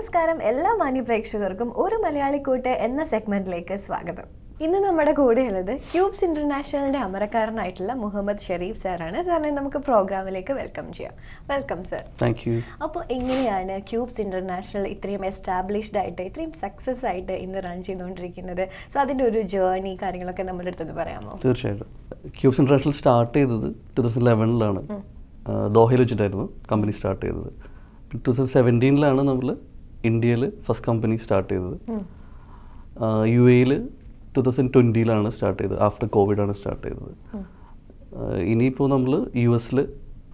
നമസ്കാരം എല്ലാ മാന്യ പ്രേക്ഷകർക്കും ഒരു മലയാളിക്കൂട്ട് എന്ന സെഗ്മെന്റിലേക്ക് സ്വാഗതം. ഇന്ന് നമ്മുടെ കൂടെയുള്ളത് ക്യൂബ്സ് ഇന്റർനാഷണലിന്റെ അമരക്കാരനായിട്ടുള്ള മുഹമ്മദ് ഷെരീഫ് സാറാണ്. സാറിനെ നമുക്ക് പ്രോഗ്രാമിലേക്ക് വെൽക്കം ചെയ്യാം. Welcome sir. Thank you. അപ്പോൾ എങ്ങനെയാണ് ക്യൂബ്സ് ഇന്റർനാഷണൽ ഇത്രയും എസ്റ്റാബ്ലിഷ്ഡ് ആയിട്ട് ഇത്രയും സക്സസ് ആയിട്ട് ഇന്ന് റൺ ചെയ്തുകൊണ്ടിരിക്കുന്നത്? സോ അതിൻ്റെ ഒരു ജേർണി കാര്യങ്ങളൊക്കെ നമ്മുടെ അടുത്തൊന്ന് പറയാമോ? തീർച്ചയായിട്ടും. ക്യൂബ്സ് ഇന്റർനാഷണൽ സ്റ്റാർട്ട് ചെയ്തത് 2011 ദോഹയിൽ വെച്ചിട്ടായിരുന്നു കമ്പനി സ്റ്റാർട്ട് ചെയ്തത്. 2017 നമ്മൾ ഇന്ത്യയിൽ ഫസ്റ്റ് കമ്പനി സ്റ്റാർട്ട് ചെയ്തത്. UAE 2020 സ്റ്റാർട്ട് ചെയ്തത്. ആഫ്റ്റർ കോവിഡാണ് സ്റ്റാർട്ട് ചെയ്തത്. ഇനിയിപ്പോൾ നമ്മൾ US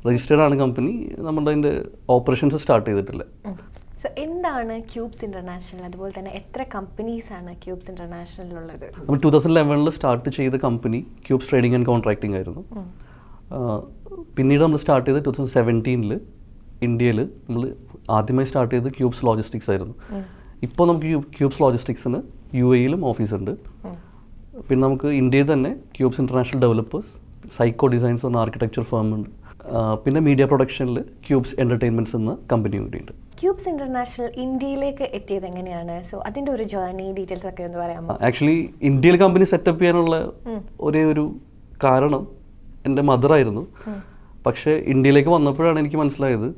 രജിസ്റ്റേർഡ് ആണ് കമ്പനി. നമ്മുടെ അതിൻ്റെ ഓപ്പറേഷൻസ് സ്റ്റാർട്ട് ചെയ്തിട്ടില്ല. സോ എന്താണ് ക്യൂബ്സ് ഇന്റർനാഷണൽ? അതുപോലെ തന്നെ എത്ര കമ്പനീസ് ആണ് ക്യൂബ്സ് ഇന്റർനാഷണലിലുള്ളത്? നമ്മൾ 2011 സ്റ്റാർട്ട് ചെയ്ത company cubes trading and contracting ആയിരുന്നു. പിന്നീട് നമ്മൾ സ്റ്റാർട്ട് ചെയ്ത് 2017 ഇന്ത്യയിൽ നമ്മൾ ആദ്യമായി സ്റ്റാർട്ട് ചെയ്ത് ക്യൂബ്സ് ലോജിസ്റ്റിക്സ് ആയിരുന്നു. ഇപ്പോൾ നമുക്ക് ക്യൂബ്സ് ലോജിസ്റ്റിക്സിന് UAE ഓഫീസുണ്ട്. പിന്നെ നമുക്ക് ഇന്ത്യയിൽ തന്നെ cubes international developers, psycho designs എന്ന ആർക്കിടെക്ചർ ഫേം ഉണ്ട്. പിന്നെ മീഡിയ പ്രൊഡക്ഷനിൽ ക്യൂബ്സ് എൻ്റർടൈൻമെൻറ്റ്സ് എന്ന കമ്പനി കൂടിയുണ്ട്. ക്യൂബ്സ് ഇന്റർനാഷണൽ ഇന്ത്യയിലേക്ക് എത്തിയത് എങ്ങനെയാണ്? സോ അതിൻ്റെ ഒരു ജേർണി ഡീറ്റെയിൽസ് ഒക്കെ ഒന്ന് പറയാമോ? ആക്ച്വലി ഇന്ത്യയിൽ കമ്പനി സെറ്റപ്പ് ചെയ്യാനുള്ള ഒരേ ഒരു കാരണം എൻ്റെ മദറായിരുന്നു. പക്ഷേ ഇന്ത്യയിലേക്ക് വന്നപ്പോഴാണ് എനിക്ക് മനസ്സിലായത്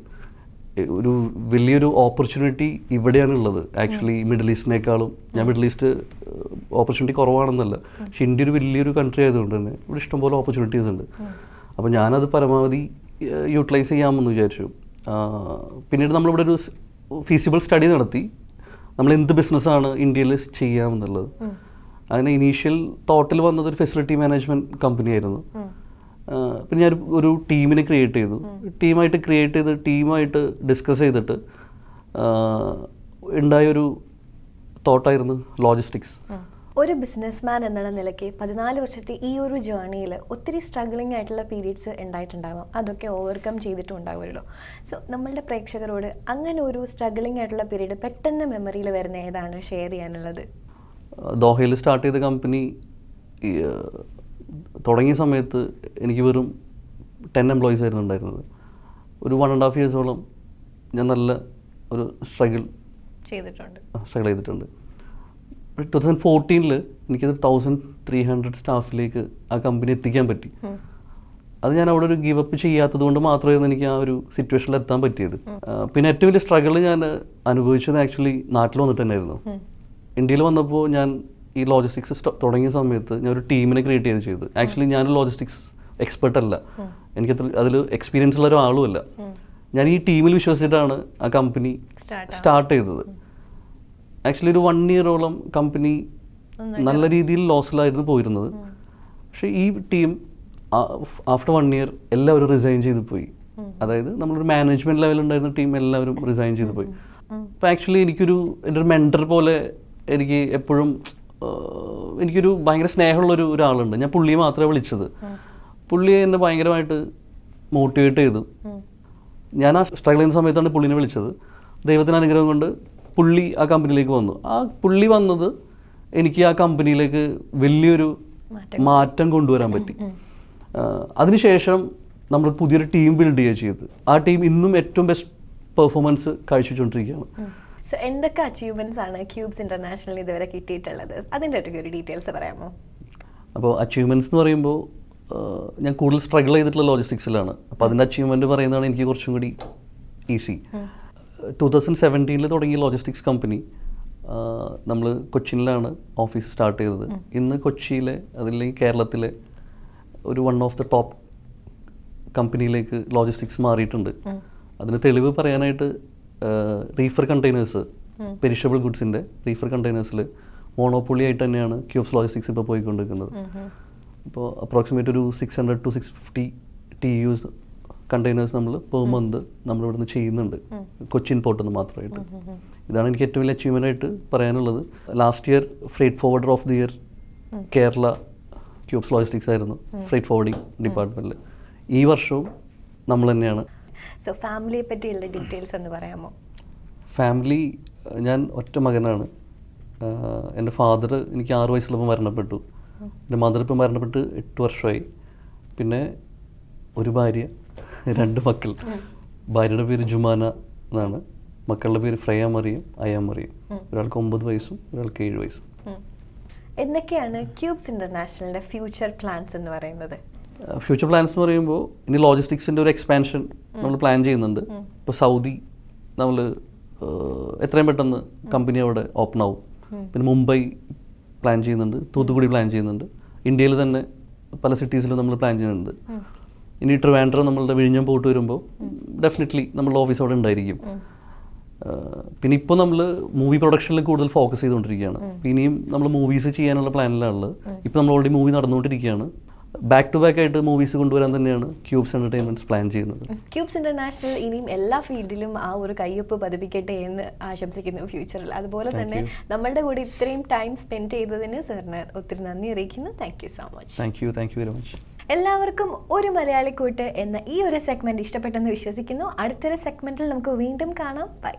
ഒരു വലിയൊരു ഓപ്പർച്യൂണിറ്റി ഇവിടെയാണുള്ളത്. ആക്ച്വലി മിഡിൽ ഈസ്റ്റിനേക്കാളും, ഞാൻ മിഡിൽ ഈസ്റ്റ് ഓപ്പർച്യൂണിറ്റി കുറവാണെന്നല്ല, പക്ഷെ ഇന്ത്യ ഒരു വലിയൊരു കൺട്രി ആയതുകൊണ്ട് തന്നെ ഇവിടെ ഇഷ്ടംപോലെ ഓപ്പർച്യൂണിറ്റീസ് ഉണ്ട്. അപ്പോൾ ഞാനത് പരമാവധി യൂട്ടിലൈസ് ചെയ്യാമെന്ന് വിചാരിച്ചു. പിന്നീട് നമ്മളിവിടെ ഒരു ഫീസിബിൾ സ്റ്റഡി നടത്തി, നമ്മൾ എന്ത് ബിസിനസ്സാണ് ഇന്ത്യയിൽ ചെയ്യാമെന്നുള്ളത്. അതിന് ഇനീഷ്യൽ തോട്ടിൽ വന്നത് ഒരു ഫെസിലിറ്റി മാനേജ്മെൻറ്റ് കമ്പനിയായിരുന്നു. പിന്നെ ഞാൻ ഒരു ടീമിനെ ക്രിയേറ്റ് ചെയ്തു. ടീമായിട്ട് ഡിസ്കസ് ചെയ്തിട്ട് ഉണ്ടായൊരു തോട്ടായിരുന്നു ലോജിസ്റ്റിക്സ്. ഒരു ബിസിനസ്മാൻ എന്നുള്ള നിലയ്ക്ക് 14 വർഷത്തെ ഈ ഒരു ജേർണിയിൽ ഒത്തിരി സ്ട്രഗ്ലിംഗ് ആയിട്ടുള്ള പീരീഡ്സ് ഉണ്ടായിട്ടുണ്ടാവാം. അതൊക്കെ ഓവർകം ചെയ്തിട്ടും ഉണ്ടാവുമല്ലോ. സോ നമ്മളുടെ പ്രേക്ഷകരോട് അങ്ങനെ ഒരു സ്ട്രഗ്ലിംഗ് ആയിട്ടുള്ള പീരീഡ് പെട്ടെന്ന് മെമ്മറിയിൽ വരുന്ന ഏതാണ് ഷെയർ ചെയ്യാനുള്ളത്? ദോഹയിൽ സ്റ്റാർട്ട് ചെയ്ത കമ്പനി തുടങ്ങിയ സമയത്ത് എനിക്ക് വെറും 10 എംപ്ലോയീസ് ആയിരുന്നു ഉണ്ടായിരുന്നത്. ഒരു 1.5 ഇയേഴ്സോളം ഞാൻ നല്ല ഒരു സ്ട്രഗിൾ ചെയ്തിട്ടുണ്ട്. 2014 എനിക്കത് 1300 സ്റ്റാഫിലേക്ക് ആ കമ്പനി എത്തിക്കാൻ പറ്റി. അത് ഞാൻ അവിടെ ഒരു ഗീവ് അപ്പ് ചെയ്യാത്തത് കൊണ്ട് മാത്രമായിരുന്നു എനിക്ക് ആ ഒരു സിറ്റുവേഷനിൽ എത്താൻ പറ്റിയത്. പിന്നെ ഏറ്റവും വലിയ സ്ട്രഗിൾ ഞാൻ അനുഭവിച്ചത് ആക്ച്വലി നാട്ടിൽ വന്നിട്ട് തന്നെയായിരുന്നു. ഇന്ത്യയിൽ വന്നപ്പോൾ ഞാൻ ഈ ലോജിസ്റ്റിക്സ് തുടങ്ങിയ സമയത്ത് ഞാൻ ഒരു ടീമിനെ ക്രിയേറ്റ് ചെയ്തു. ആക്ച്വലി ഞാൻ ലോജിസ്റ്റിക്സ് എക്സ്പെർട്ട് അല്ല, എനിക്കത്ര അതിൽ എക്സ്പീരിയൻസ് ഉള്ള ഒരാളും അല്ല. ഞാൻ ഈ ടീമിൽ വിശ്വസിച്ചിട്ടാണ് ആ കമ്പനി സ്റ്റാർട്ട് ചെയ്തത്. ആക്ച്വലി ഒരു 1 ഇയറോളം കമ്പനി നല്ല രീതിയിൽ ലോസിലായിരുന്നു പോയിരുന്നത്. പക്ഷേ ഈ ടീം ആഫ്റ്റർ 1 ഇയർ എല്ലാവരും റിസൈൻ ചെയ്ത് പോയി. അതായത് നമ്മളൊരു മാനേജ്മെൻറ്റ് ലെവലുണ്ടായിരുന്ന ടീം എല്ലാവരും റിസൈൻ ചെയ്ത് പോയി. അപ്പോൾ ആക്ച്വലി എൻ്റെ ഒരു മെൻറ്റർ പോലെ എനിക്ക് എപ്പോഴും എനിക്കൊരു ഭയങ്കര സ്നേഹമുള്ളൊരു ഒരാളുണ്ട്. ഞാൻ പുള്ളിയെ മാത്രമേ വിളിച്ചത്. പുള്ളിയെ എന്നെ ഭയങ്കരമായിട്ട് മോട്ടിവേറ്റ് ചെയ്തു. ഞാൻ ആ സ്ട്രഗിൾ ചെയ്യുന്ന സമയത്താണ് പുള്ളിനെ വിളിച്ചത്. ദൈവത്തിൻ്റെ അനുഗ്രഹം കൊണ്ട് പുള്ളി ആ കമ്പനിയിലേക്ക് വന്നു. ആ പുള്ളി വന്നത് എനിക്ക് ആ കമ്പനിയിലേക്ക് വലിയൊരു മാറ്റം കൊണ്ടുവരാൻ പറ്റി. അതിനുശേഷം നമ്മൾ പുതിയൊരു ടീം ബിൽഡ് ചെയ്യുക ചെയ്തത്. ആ ടീം ഇന്നും ഏറ്റവും ബെസ്റ്റ് പെർഫോമൻസ് കാഴ്ചവെച്ചുകൊണ്ടിരിക്കുകയാണ്. സോ എന്തൊക്കെ അച്ചീവ്മെൻറ്റ്സ് ആണ് ക്യൂബ്സ് ഇന്റർനാഷണൽ ഇതുവരെ കിട്ടിയിട്ടുള്ളത്? അതിൻ്റെ ഒരു ഡീറ്റെയിൽസ് പറയാമോ? അപ്പോൾ അച്ചീവ്മെൻറ്റ്സ് എന്ന് പറയുമ്പോൾ ഞാൻ കൂടുതൽ സ്ട്രഗിൾ ചെയ്തിട്ടുള്ള ലോജിസ്റ്റിക്സിലാണ്. അപ്പോൾ അതിൻ്റെ അച്ചീവ്മെൻറ്റ് പറയുന്നതാണ് എനിക്ക് കുറച്ചും കൂടി ഈസി. 2017 തുടങ്ങിയ ലോജിസ്റ്റിക്സ് കമ്പനി നമ്മൾ കൊച്ചിനിലാണ് ഓഫീസ് സ്റ്റാർട്ട് ചെയ്തത്. ഇന്ന് കൊച്ചിയിലെ അതല്ലെങ്കിൽ കേരളത്തിലെ ഒരു വൺ ഓഫ് ദ ടോപ്പ് കമ്പനിയിലേക്ക് ലോജിസ്റ്റിക്സ് മാറിയിട്ടുണ്ട്. അതിന് തെളിവ് പറയാനായിട്ട് റീഫർ കണ്ടെയ്നേഴ്സ്, പെരിഷബിൾ ഗുഡ്സിൻ്റെ റീഫർ കണ്ടെയ്നേഴ്സിൽ മോണോപ്പൊളി ആയിട്ട് തന്നെയാണ് ക്യൂബ്സ് ലോജിസ്റ്റിക്സ് ഇപ്പോൾ പോയിക്കൊണ്ടിരിക്കുന്നത്. ഇപ്പോൾ അപ്രോക്സിമേറ്റ് ഒരു 600 to 650 TEUs കണ്ടെയ്നേഴ്സ് നമ്മൾ പെർ മന്ത് നമ്മളിവിടുന്ന് ചെയ്യുന്നുണ്ട്, കൊച്ചിൻ പോർട്ടിൽ നിന്ന് മാത്രമായിട്ട്. ഇതാണ് എനിക്ക് ഏറ്റവും വലിയ അച്ചീവ്മെൻ്റ് ആയിട്ട് പറയാനുള്ളത്. Last year freight forwarder of the year Kerala Cubes logistics ആയിരുന്നു, ഫ്രൈറ്റ് ഫോർവേഡിങ് ഡിപ്പാർട്ട്മെൻറ്റിൽ. ഈ വർഷവും നമ്മൾ തന്നെയാണ്. സോ ഫാമിലിയെ പറ്റിയുള്ള ഡീറ്റെയിൽസ് എന്ന് പറയാമോ? ഫാമിലി, ഞാൻ ഒറ്റ മകനാണ്. എൻ്റെ ഫാദർ എനിക്ക് 6 വയസ്സിലപ്പോൾ മരണപ്പെട്ടു. എൻ്റെ മദർ ഇപ്പം മരണപ്പെട്ട് 8 വർഷമായി. പിന്നെ ഒരു ഭാര്യ, 2 മക്കൾ. ഭാര്യയുടെ പേര് ജുമാന എന്നാണ്, മക്കളുടെ പേര് ഫ്രയ മറിയും അയ മറിയും. ഒരാൾക്ക് 9 വയസ്സും ഒരാൾക്ക് 7 വയസ്സും. എന്തൊക്കെയാണ് ക്യൂബ്സ് ഇന്റർനാഷണലിന്റെ ഫ്യൂച്ചർ പ്ലാൻസ് എന്ന് പറയുന്നത്? ഫ്യൂച്ചർ പ്ലാൻസ് എന്ന് പറയുമ്പോൾ ഇനി ലോജിസ്റ്റിക്സിൻ്റെ ഒരു എക്സ്പാൻഷൻ നമ്മൾ പ്ലാൻ ചെയ്യുന്നുണ്ട്. ഇപ്പോൾ സൗദി നമ്മൾ എത്രയും പെട്ടെന്ന് കമ്പനി അവിടെ ഓപ്പൺ ആവും. പിന്നെ മുംബൈ പ്ലാൻ ചെയ്യുന്നുണ്ട്, തൂത്തുക്കുടി പ്ലാൻ ചെയ്യുന്നുണ്ട്, ഇന്ത്യയിൽ തന്നെ പല സിറ്റീസിലും നമ്മൾ പ്ലാൻ ചെയ്യുന്നുണ്ട്. ഇനി ട്രിവാൻഡ്രം നമ്മളുടെ വിഴിഞ്ഞം പോയിട്ട് വരുമ്പോൾ ഡെഫിനറ്റ്ലി നമ്മളുടെ ഓഫീസ് അവിടെ ഉണ്ടായിരിക്കും. പിന്നെ ഇപ്പോൾ നമ്മൾ മൂവി പ്രൊഡക്ഷനിൽ കൂടുതൽ ഫോക്കസ് ചെയ്തുകൊണ്ടിരിക്കുകയാണ്. ഇനിയും നമ്മൾ മൂവീസ് ചെയ്യാനുള്ള പ്ലാനിലാണുള്ളത്. ഇപ്പോൾ നമ്മൾ ഓൾറെഡി മൂവി നടന്നുകൊണ്ടിരിക്കുകയാണ്. ബാക്ക് ടു ബാക്ക് ആയിട്ട് മൂവീസ് കൊണ്ടുവരാൻ തന്നെയാണ് ക്യൂബ്സ് എൻ്റർടൈൻമെൻറ്റ്സ് പ്ലാൻ ചെയ്യുന്നത്. ക്യൂബ്സ് ഇന്റർനാഷണൽ ഇനിയും എല്ലാ ഫീൽഡിലും ആ ഒരു കയ്യൊപ്പ് പതിപ്പിക്കട്ടെ എന്ന് ആശംസിക്കുന്നു ഫ്യൂച്ചറിൽ. അതുപോലെ തന്നെ നമ്മളുടെ കൂടെ ഇത്രയും ടൈം സ്പെൻഡ് ചെയ്തതിന് സാറിന് ഒത്തിരി നന്ദി അറിയിക്കുന്നു. Thank you so much. Thank you very much. എല്ലാവർക്കും ഒരു മലയാളിക്കൂട്ട് എന്ന ഈ ഒരു സെഗ്മെൻറ്റ് ഇഷ്ടപ്പെട്ടെന്ന് വിശ്വസിക്കുന്നു. അടുത്തൊരു സെഗ്മെൻറ്റിൽ നമുക്ക് വീണ്ടും കാണാം. ബൈ.